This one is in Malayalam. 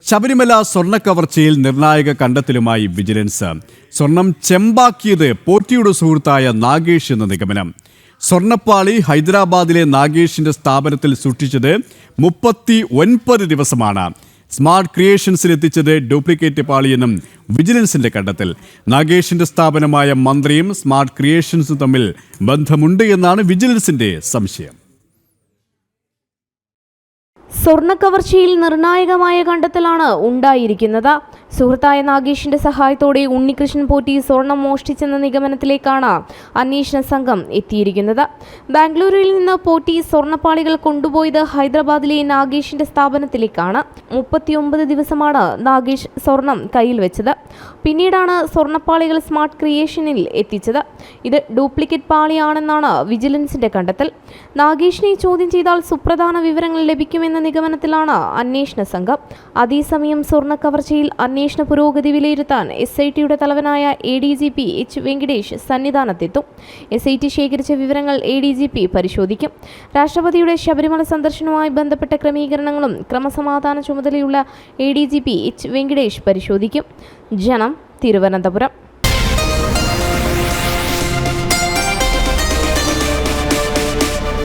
ശബരിമല സ്വർണ്ണക്കവർച്ചയിൽ നിർണായക കണ്ടെത്തലുമായി വിജിലൻസ്. സ്വർണം ചെമ്പാക്കിയത് പോറ്റിയുടെ സുഹൃത്തായ നാഗേഷ് എന്ന നിഗമനം. സ്വർണ്ണപ്പാളി ഹൈദരാബാദിലെ നാഗേഷിന്റെ സ്ഥാപനത്തിൽ സൂക്ഷിച്ചത് 39 ദിവസമാണ്. സ്മാർട്ട് ക്രിയേഷൻസിൽ എത്തിച്ചത് ഡ്യൂപ്ലിക്കേറ്റ് പാളിയെന്നും വിജിലൻസിന്റെ കണ്ടെത്തൽ. നാഗേഷിന്റെ സ്ഥാപനമായ മന്ത്രിയും സ്മാർട്ട് ക്രിയേഷൻസും തമ്മിൽ ബന്ധമുണ്ട് എന്നാണ് വിജിലൻസിന്റെ സംശയം. സ്വർണ്ണക്കവർച്ചയിൽ നിർണായകമായ കണ്ടെത്തലാണ് ഉണ്ടായിരിക്കുന്നത്. സുഹൃത്തായ നാഗേഷിന്റെ സഹായത്തോടെ ഉണ്ണികൃഷ്ണൻ പോറ്റി സ്വർണം മോഷ്ടിച്ചെന്ന നിഗമനത്തിലേക്കാണ് അന്വേഷണ സംഘം എത്തിയിരിക്കുന്നത്. ബാംഗ്ലൂരിൽ നിന്ന് പോറ്റി സ്വർണ്ണപ്പാളികൾ കൊണ്ടുപോയത് ഹൈദരാബാദിലെ നാഗേഷിന്റെ സ്ഥാപനത്തിലേക്കാണ്. 39 ദിവസമാണ് നാഗേഷ് സ്വർണം കയ്യിൽ വെച്ചത്. പിന്നീടാണ് സ്വർണ്ണപ്പാളികൾ സ്മാർട്ട് ക്രിയേഷനിൽ എത്തിച്ചത്. ഇത് ഡ്യൂപ്ലിക്കേറ്റ് പാളിയാണെന്നാണ് വിജിലൻസിന്റെ കണ്ടെത്തൽ. നാഗേഷിനെ ചോദ്യം ചെയ്താൽ സുപ്രധാന വിവരങ്ങൾ ലഭിക്കുമെന്ന നിഗമനത്തിലാണ് അന്വേഷണ സംഘം. അതേസമയം സ്വർണ്ണക്കവർച്ചയിൽ അന്വേഷണ പുരോഗതി വിലയിരുത്താൻ SITയുടെ തലവനായ ADGP H. വെങ്കിടേഷ് സന്നിധാനത്തെത്തും. SIT ശേഖരിച്ച വിവരങ്ങൾ ADGP പരിശോധിക്കും. രാഷ്ട്രപതിയുടെ ശബരിമല സന്ദർശനവുമായി ബന്ധപ്പെട്ട ക്രമീകരണങ്ങളും ക്രമസമാധാന ചുമതലയുള്ള ADGP H. വെങ്കിടേഷ് പരിശോധിക്കും. ജനം, തിരുവനന്തപുരം.